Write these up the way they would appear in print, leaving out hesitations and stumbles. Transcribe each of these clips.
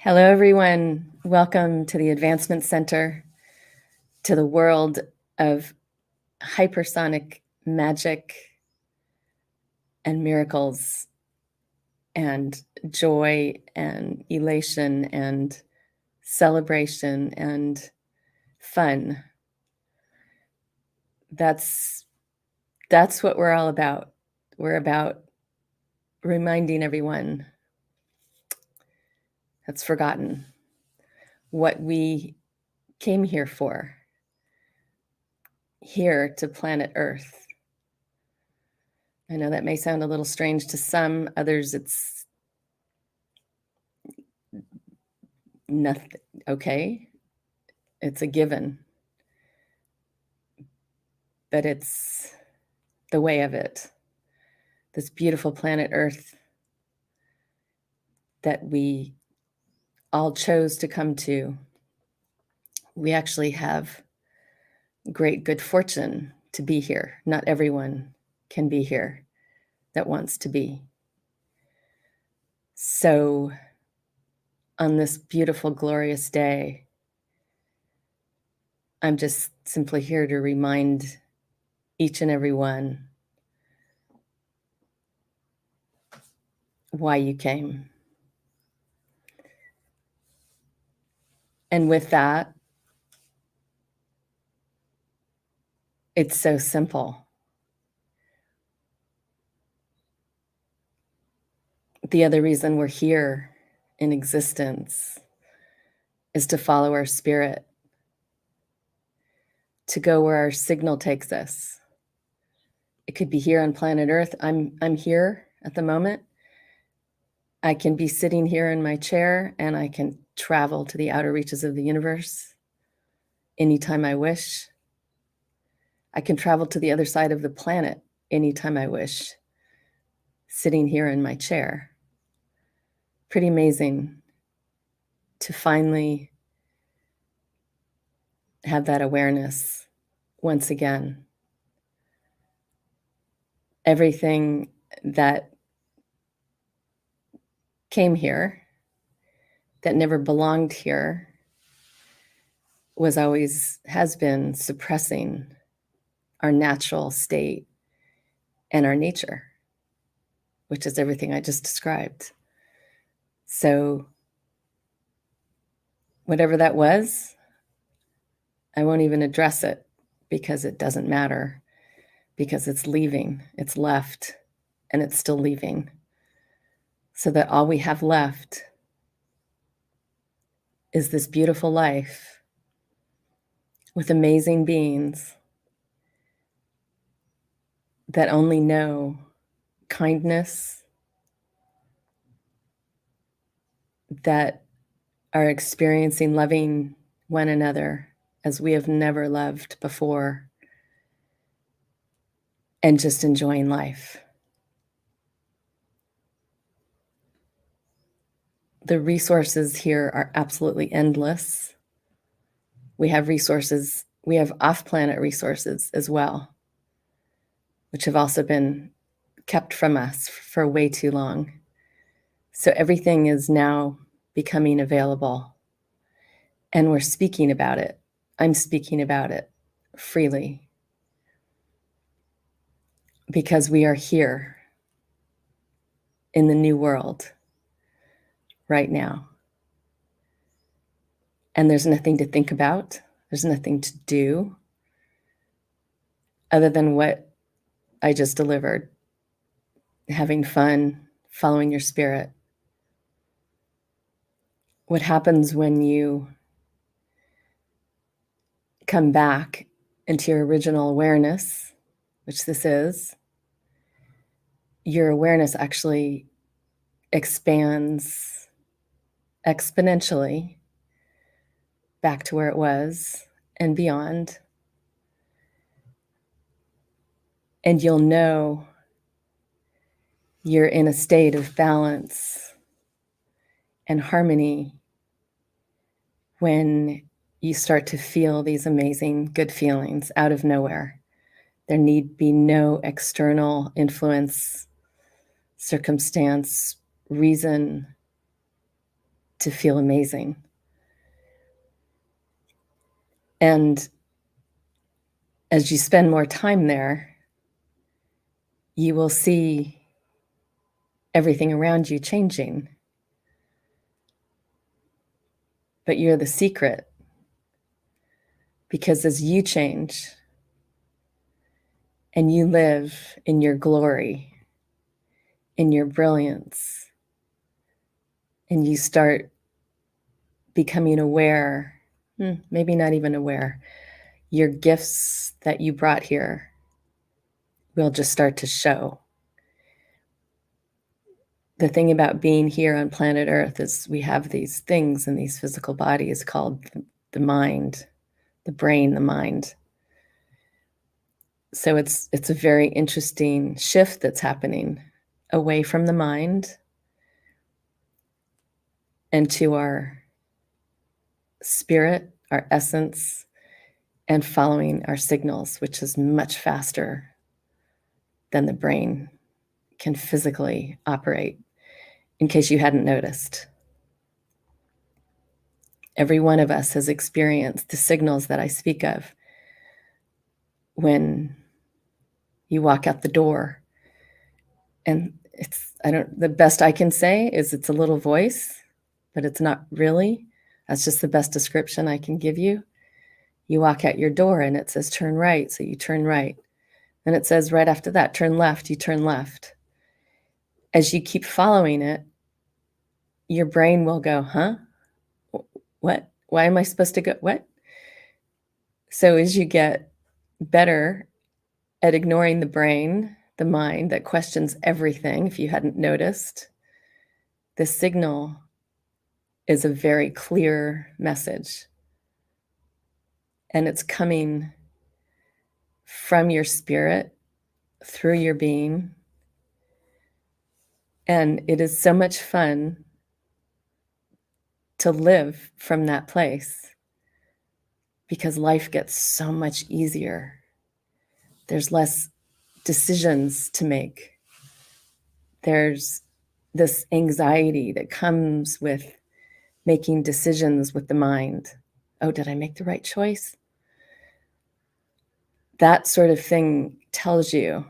Hello, everyone. Welcome to the Advancement Center, to the world of hypersonic magic and miracles and joy and elation and celebration and fun. That's what we're all about. We're about reminding everyone that's forgotten what we came here for, here to planet Earth. I know that may sound a little strange to some, others it's nothing. Okay, it's a given, but it's the way of it. This beautiful planet Earth that we all chose to come to. We actually have great good fortune to be here. Not everyone can be here that wants to be. So on this beautiful, glorious day, I'm just simply here to remind each and every one why you came. And with that, it's so simple. The other reason we're here in existence is to follow our spirit, to go where our signal takes us. It could be here on planet Earth. I'm here at the moment. I can be sitting here in my chair and I can travel to the outer reaches of the universe anytime I wish. I can travel to the other side of the planet anytime I wish, sitting here in my chair. Pretty amazing to finally have that awareness once again. Everything that came here, that never belonged here, has been suppressing our natural state and our nature, which is everything I just described. So whatever that was, I won't even address it because it doesn't matter, because it's leaving, it's left, and it's still leaving. So that all we have left is this beautiful life with amazing beings that only know kindness, that are experiencing loving one another as we have never loved before, and just enjoying life. The resources here are absolutely endless. We have resources, we have off-planet resources as well, which have also been kept from us for way too long. So everything is now becoming available, and we're speaking about it. I'm speaking about it freely because we are here in the new world right now. And there's nothing to think about. There's nothing to do other than what I just delivered. Having fun, following your spirit. What happens when you come back into your original awareness, which this is, your awareness actually expands exponentially back to where it was and beyond. And you'll know you're in a state of balance and harmony when you start to feel these amazing good feelings out of nowhere. There need be no external influence, circumstance, reason to feel amazing. And as you spend more time there, you will see everything around you changing. But you're the secret, because as you change and you live in your glory, in your brilliance, and you start becoming aware, maybe not even aware, your gifts that you brought here will just start to show. The thing about being here on planet Earth is we have these things in these physical bodies called the mind, the brain, the mind. So it's a very interesting shift that's happening away from the mind and to our spirit, our essence, and following our signals, which is much faster than the brain can physically operate, in case you hadn't noticed. Every one of us has experienced the signals that I speak of when you walk out the door. And the best I can say is it's a little voice, but it's not really. That's just the best description I can give you. You walk out your door and it says turn right, so you turn right. And it says right after that, turn left, you turn left. As you keep following it, your brain will go, huh? What? Why am I supposed to go? What? So as you get better at ignoring the brain, the mind that questions everything, if you hadn't noticed, the signal is a very clear message. And it's coming from your spirit, through your being. And it is so much fun to live from that place, because life gets so much easier. There's less decisions to make. There's this anxiety that comes with making decisions with the mind. Oh, did I make the right choice? That sort of thing tells you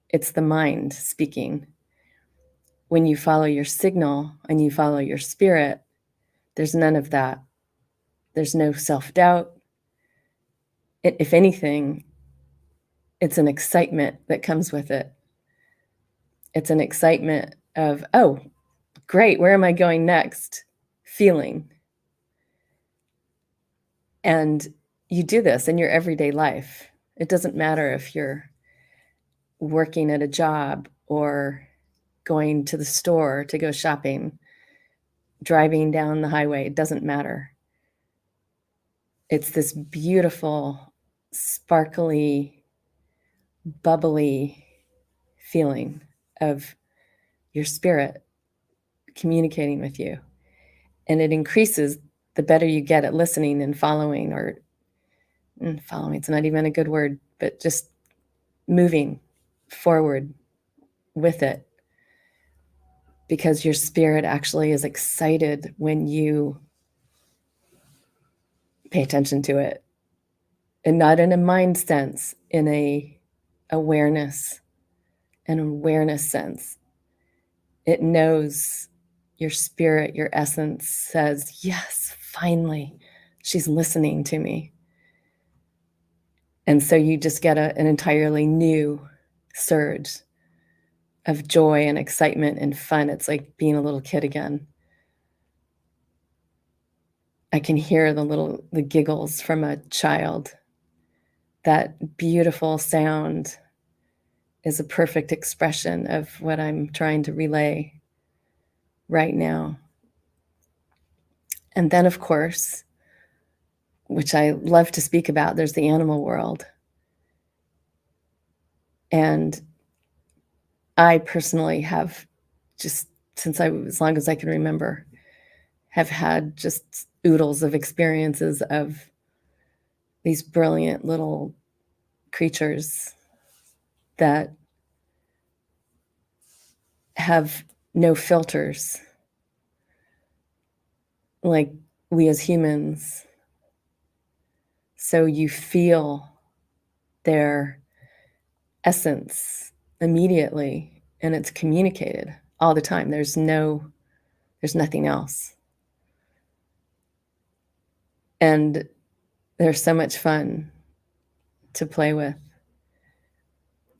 it's the mind speaking. When you follow your signal and you follow your spirit, there's none of that. There's no self-doubt. If anything, it's an excitement that comes with it. It's an excitement of, oh, great, where am I going next? Feeling. And you do this in your everyday life. It doesn't matter if you're working at a job or going to the store to go shopping, driving down the highway, it doesn't matter. It's this beautiful, sparkly, bubbly feeling of your spirit communicating with you. And it increases the better you get at listening and following, or following, it's not even a good word, but just moving forward with it. Because your spirit actually is excited when you pay attention to it. And not in a mind sense, in an awareness sense. It knows your spirit, your essence says, yes, finally, she's listening to me. And so you just get an entirely new surge of joy and excitement and fun. It's like being a little kid again. I can hear the giggles from a child. That beautiful sound is a perfect expression of what I'm trying to relay right now. And then, of course, which I love to speak about, there's the animal world. And I personally have, just since as long as I can remember, have had just oodles of experiences of these brilliant little creatures that have no filters. like we as humans. So you feel their essence immediately, and it's communicated all the time. There's nothing else. And they're so much fun to play with.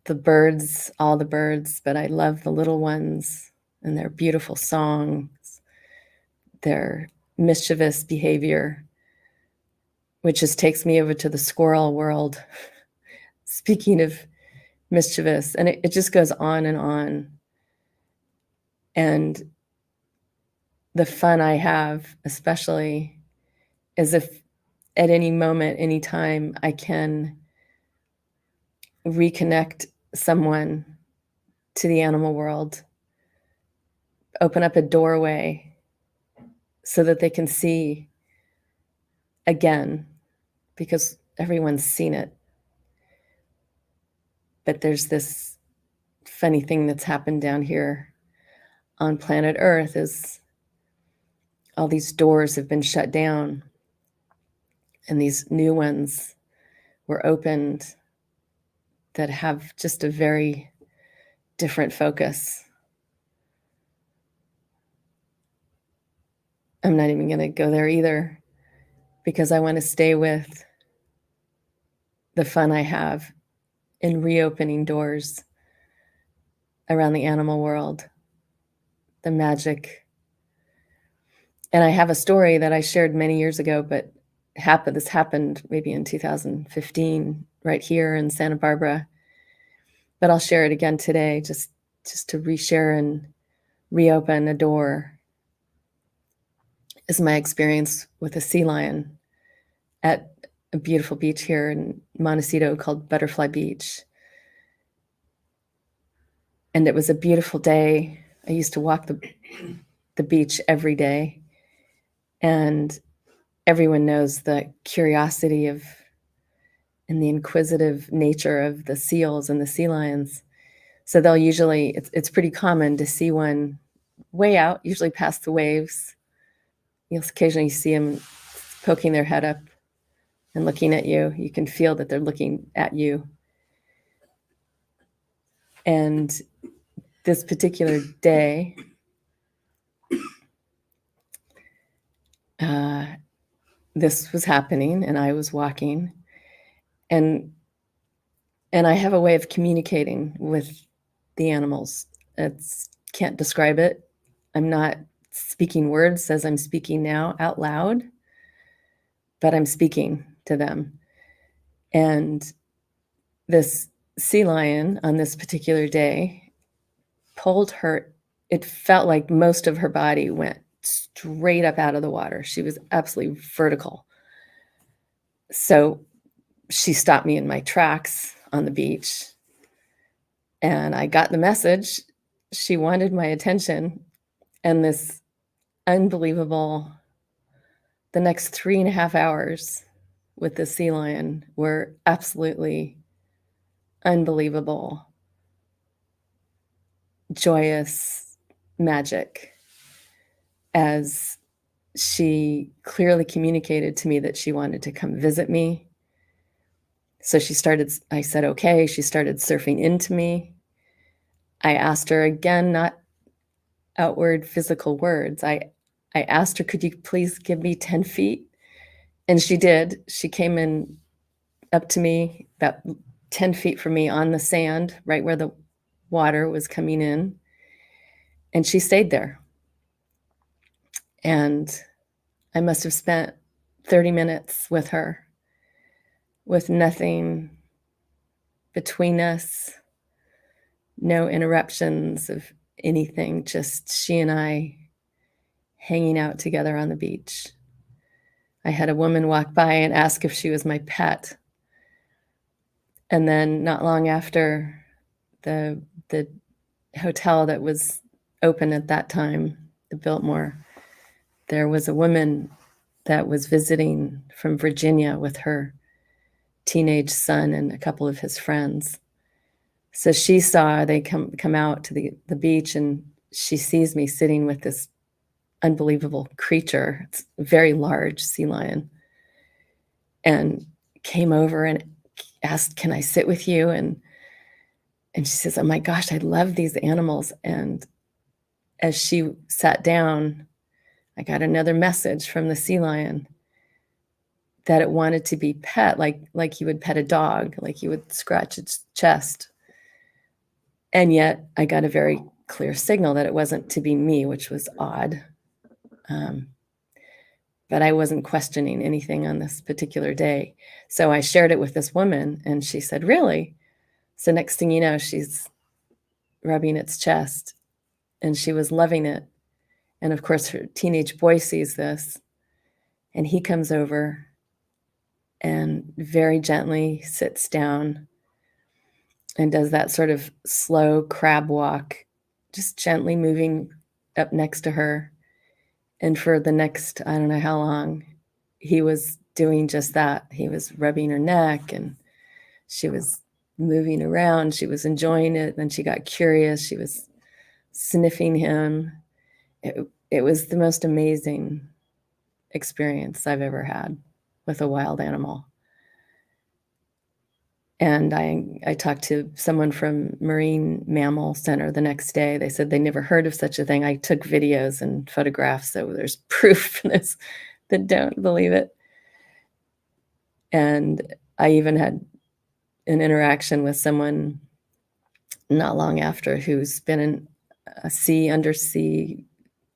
The birds, all the birds, but I love the little ones and their beautiful songs, their mischievous behavior, which just takes me over to the squirrel world. Speaking of mischievous, and it just goes on and on. And the fun I have, especially, is if at any moment, any time, I can reconnect someone to the animal world, open up a doorway so that they can see again, because everyone's seen it. But there's this funny thing that's happened down here on planet Earth is all these doors have been shut down and these new ones were opened that have just a very different focus. I'm not even going to go there either, because I want to stay with the fun I have in reopening doors around the animal world, the magic. And I have a story that I shared many years ago, but this happened maybe in 2015 right here in Santa Barbara. But I'll share it again today, just to reshare and reopen a door. Is my experience with a sea lion at a beautiful beach here in Montecito called Butterfly Beach. And it was a beautiful day. I used to walk the beach every day. And everyone knows the curiosity of and the inquisitive nature of the seals and the sea lions. So they'll usually, it's pretty common to see one way out, usually past the waves. You'll occasionally see them poking their head up and looking at you. You can feel that they're looking at you. And this particular day, this was happening and I was walking, and I have a way of communicating with the animals. Can't describe it. I'm not speaking words as I'm speaking now out loud, but I'm speaking to them. And this sea lion on this particular day pulled her, it felt like most of her body went straight up out of the water. She was absolutely vertical. So she stopped me in my tracks on the beach, and I got the message. She wanted my attention, and this unbelievable, the next 3.5 hours with the sea lion were absolutely unbelievable, joyous magic, as she clearly communicated to me that she wanted to come visit me. So I said, okay. She started surfing into me. I asked her again, not outward physical words. I asked her, could you please give me 10 feet? And she did. She came in up to me about 10 feet from me on the sand, right where the water was coming in. And she stayed there. And I must have spent 30 minutes with her with nothing between us, no interruptions of anything, just she and I hanging out together on the beach. I had a woman walk by and ask if she was my pet. And then not long after, the hotel that was open at that time, the Biltmore, there was a woman that was visiting from Virginia with her teenage son and a couple of his friends. So they come out to the beach, and she sees me sitting with this unbelievable creature. It's a very large sea lion, and came over and asked, "Can I sit with you?" And she says, "Oh my gosh, I love these animals." And as she sat down, I got another message from the sea lion that it wanted to be pet, like you would pet a dog, like you would scratch its chest. And yet I got a very clear signal that it wasn't to be me, which was odd. But I wasn't questioning anything on this particular day. So I shared it with this woman, and she said, "Really?" So next thing you know, she's rubbing its chest, and she was loving it. And of course, her teenage boy sees this, and he comes over and very gently sits down and does that sort of slow crab walk, just gently moving up next to her. And for the next, I don't know how long, he was doing just that. He was rubbing her neck, and she was moving around. She was enjoying it. Then she got curious. She was sniffing him. It was the most amazing experience I've ever had with a wild animal. And I talked to someone from Marine Mammal Center the next day. They said they never heard of such a thing. I took videos and photographs, so there's proof that don't believe it. And I even had an interaction with someone not long after who's been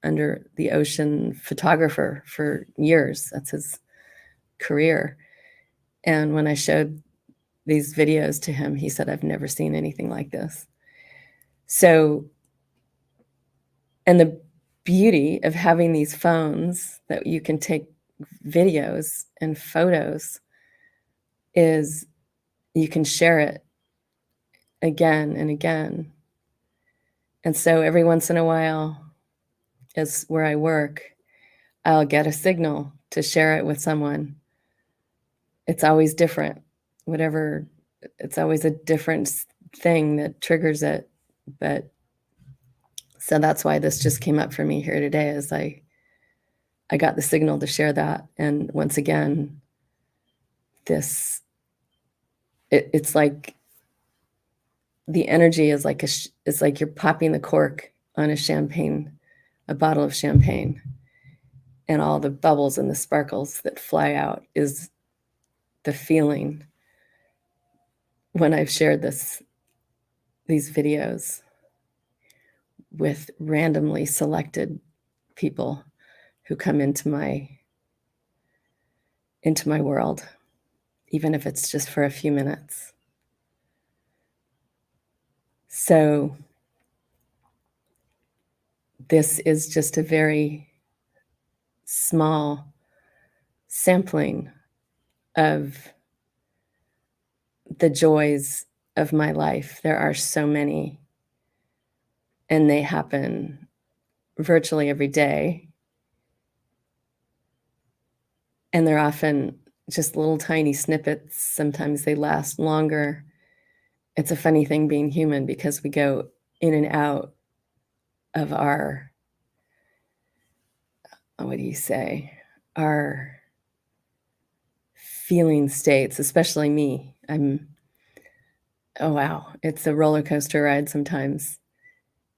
under the ocean photographer for years. That's his career. And when I showed these videos to him, he said, "I've never seen anything like this." So, and the beauty of having these phones that you can take videos and photos is you can share it again and again. And so every once in a while, as where I work, I'll get a signal to share it with someone. It's always different. It's always a different thing that triggers it. But so that's why this just came up for me here today, as I got the signal to share that. And once again, it's like the energy is like it's like you're popping the cork on a bottle of champagne, and all the bubbles and the sparkles that fly out is the feeling when I've shared these videos with randomly selected people who come into my world, even if it's just for a few minutes. So this is just a very small sampling of the joys of my life. There are so many, and they happen virtually every day. And they're often just little tiny snippets. Sometimes they last longer. It's a funny thing being human, because we go in and out of our, what do you say, our feeling states, especially me. Oh wow, it's a roller coaster ride sometimes.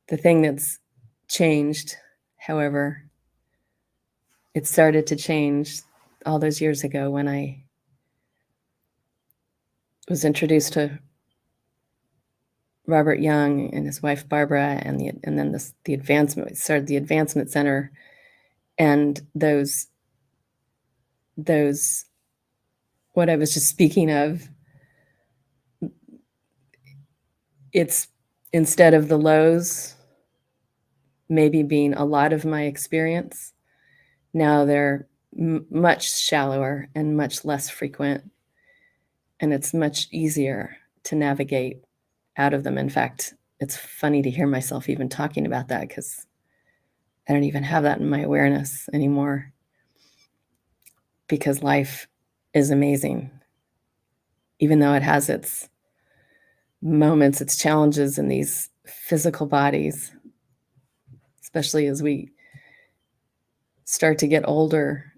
The thing that's changed, however, it started to change all those years ago when I was introduced to Robert Young and his wife Barbara, and then the advancement. We started the Advancement Center, and those what I was just speaking of. It's, instead of the lows maybe being a lot of my experience, now they're much shallower and much less frequent, and it's much easier to navigate out of them. In fact, it's funny to hear myself even talking about that, because I don't even have that in my awareness anymore, because life is amazing, even though it has its moments, its challenges in these physical bodies, especially as we start to get older,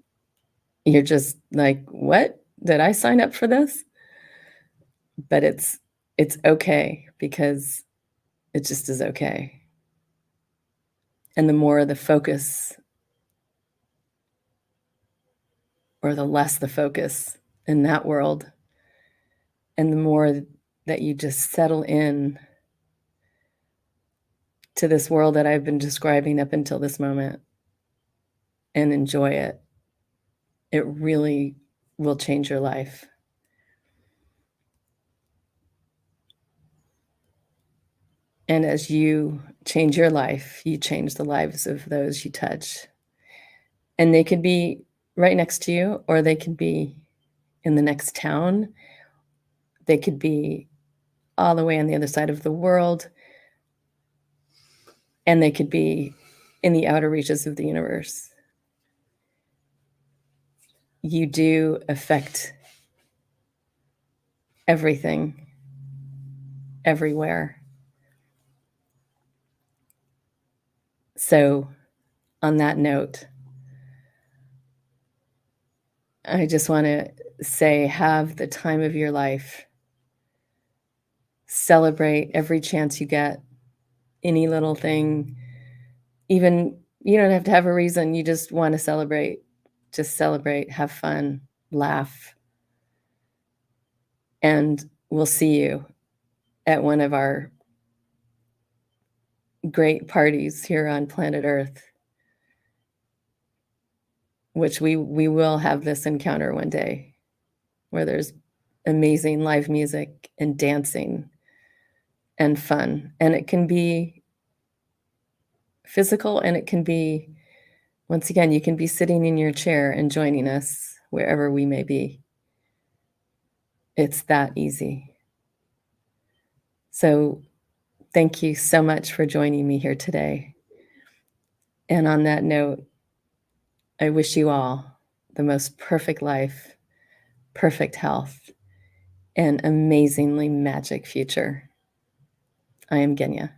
you're just like, "What? Did I sign up for this?" But it's okay because it just is okay. And the more the focus or the less the focus in that world, and the more that you just settle in to this world that I've been describing up until this moment and enjoy it, it really will change your life. And as you change your life, you change the lives of those you touch. And they could be right next to you, or they could be in the next town. They could be all the way on the other side of the world, and they could be in the outer reaches of the universe. You do affect everything, everywhere. So, on that note, I just want to say, have the time of your life. Celebrate every chance you get, any little thing. Even you don't have to have a reason, you just want to celebrate. Just celebrate, have fun, laugh, and we'll see you at one of our great parties here on planet Earth, which we will have this encounter one day where there's amazing live music and dancing and fun. And it can be physical, and it can be, once again, you can be sitting in your chair and joining us wherever we may be. It's that easy. So thank you so much for joining me here today. And on that note, I wish you all the most perfect life, perfect health, and amazingly magic future. I am Genya.